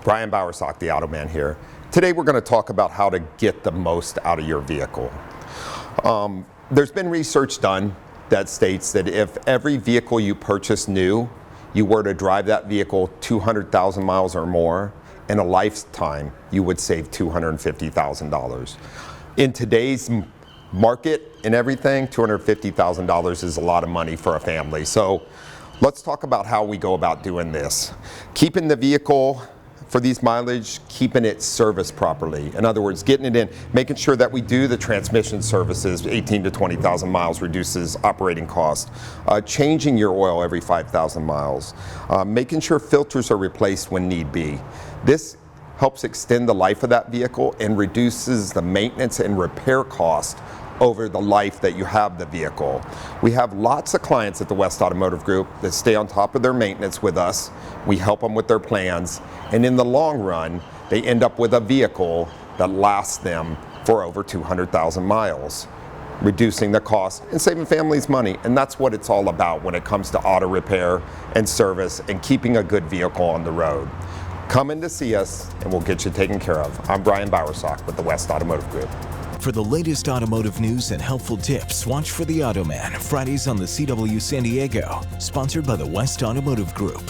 Brian Bowersock, the Automan here. Today we're going to talk about how to get the most out of your vehicle. There's been research done that states that if every vehicle you purchase new, you were to drive that vehicle 200,000 miles or more, in a lifetime, you would save $250,000. In today's market and everything, $250,000 is a lot of money for a family. So let's talk about how we go about doing this. Keeping the vehicle for these mileage, keeping it serviced properly. In other words, getting it in, making sure that we do the transmission services, 18 to 20,000 miles reduces operating cost. Changing your oil every 5,000 miles. Making sure filters are replaced when need be. This helps extend the life of that vehicle and reduces the maintenance and repair cost over the life that you have the vehicle. We have lots of clients at the West Automotive Group that stay on top of their maintenance with us. We help them with their plans, and in the long run, they end up with a vehicle that lasts them for over 200,000 miles, reducing the cost and saving families money. And that's what it's all about when it comes to auto repair and service and keeping a good vehicle on the road. Come in to see us and we'll get you taken care of. I'm Brian Bowersock with the West Automotive Group. For the latest automotive news and helpful tips, watch for The Automan, Fridays on the CW San Diego, sponsored by the West Automotive Group.